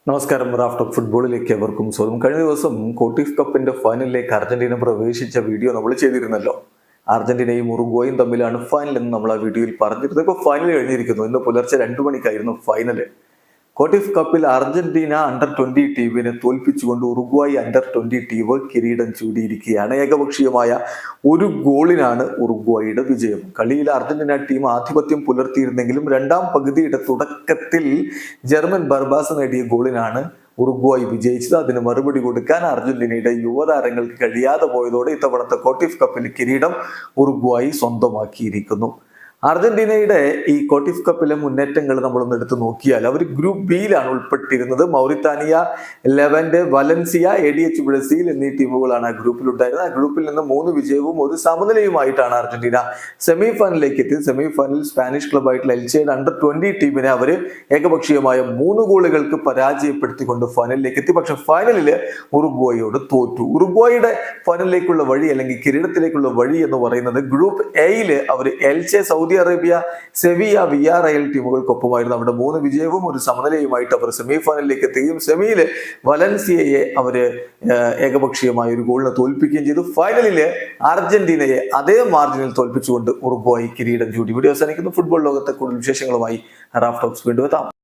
നമസ്കാരം. Raft of ഫുട്ബോളിലേക്ക് എവർക്കും സ്വാഗതം. കഴിഞ്ഞ ദിവസം കോട്ടിഫ് കപ്പിന്റെ ഫൈനലിലേക്ക് അർജന്റീന പ്രവേശിച്ച വീഡിയോ നമ്മൾ ചെയ്തിരുന്നല്ലോ. അർജന്റീനയും ഉറുഗ്വായും തമ്മിലാണ് ഫൈനൽ എന്ന് നമ്മൾ ആ വീഡിയോയിൽ പറഞ്ഞിരുന്നത്. ഇപ്പോൾ ഫൈനൽ കഴിഞ്ഞിരിക്കുന്നു. ഇന്ന് പുലർച്ചെ 2 മണിക്കായിരുന്നു ഫൈനല്. കോട്ടിഫ് കപ്പിൽ അർജന്റീന അണ്ടർ-20 ടീമിനെ തോൽപ്പിച്ചുകൊണ്ട് ഉറുഗ്വായി അണ്ടർ-20 ടീം കിരീടം ചൂടിയിരിക്കുകയാണ്. ഏകപക്ഷീയമായ ഒരു ഗോളിനാണ് ഉറുഗ്വായിയുടെ വിജയം. കളിയിൽ അർജന്റീന ടീം ആധിപത്യം പുലർത്തിയിരുന്നെങ്കിലും രണ്ടാം പകുതിയുടെ തുടക്കത്തിൽ ജർമ്മൻ ബർബാസ് നേടിയ ഗോളിനാണ് ഉറുഗ്വായി വിജയിച്ചത്. അതിന് മറുപടി കൊടുക്കാൻ അർജന്റീനയുടെ യുവതാരങ്ങൾക്ക് കഴിയാതെ പോയതോടെ ഇത്തവണത്തെ കോട്ടിഫ് കപ്പിൽ കിരീടം ഉറുഗ്വായി സ്വന്തമാക്കിയിരിക്കുന്നു. അർജന്റീനയുടെ ഈ കോട്ടിഫ് കപ്പിലെ മുന്നേറ്റങ്ങൾ നമ്മളൊന്ന് എടുത്ത് നോക്കിയാൽ അവർ ഗ്രൂപ്പ് ബിയിലാണ് ഉൾപ്പെട്ടിരുന്നത്. Mauritania, Levante, Valencia, ADH Brazil എന്നീ ടീമുകളാണ് ആ ഗ്രൂപ്പിൽ ഉണ്ടായിരുന്നത്. ആ ഗ്രൂപ്പിൽ നിന്ന് 3 വിജയവും 1 സമനിലയുമായിട്ടാണ് അർജന്റീന സെമി ഫൈനലിലേക്ക് എത്തിയത്. സെമി ഫൈനലിൽ സ്പാനിഷ് ക്ലബായിട്ടുള്ള എൽച്ചയുടെ അണ്ടർ-20 ടീമിനെ അവർ ഏകപക്ഷീയമായ 3 ഗോളുകൾക്ക് പരാജയപ്പെടുത്തിക്കൊണ്ട് ഫൈനലിലേക്ക് എത്തി. പക്ഷെ ഫൈനലിൽ ഉറുഗ്വായോട് തോറ്റു. ഉറുഗ്വായുടെ ഫൈനലിലേക്കുള്ള വഴി അല്ലെങ്കിൽ കിരീടത്തിലേക്കുള്ള വഴി എന്ന് പറയുന്നത് ഗ്രൂപ്പ് എയിൽ അവർ എൽച്ചെ, സൗദി അറേബ്യ, സെവിയ, VRL ടീമുകൾക്കൊപ്പമായിരുന്നു. അവിടെ 3 വിജയവും 1 സമനിലയുമായിട്ട് അവർ സെമി ഫൈനലിലേക്ക് എത്തുകയും സെമിയിൽ വലൻസിയയെ അവര് ഏകപക്ഷീയമായ ഒരു ഗോളിനെ തോൽപ്പിക്കുകയും ചെയ്തു. ഫൈനലില് അർജന്റീനയെ അതേ മാർജിനിൽ തോൽപ്പിച്ചുകൊണ്ട് ഉറുഗ്വായി കിരീടം ചൂടി. വീഡിയോ അവസാനിക്കുന്നു. ഫുട്ബോൾ ലോകത്തെ കൂടുതൽ വിശേഷങ്ങളുമായി റാഫ് ടോക്സ് വീണ്ടും എത്താം.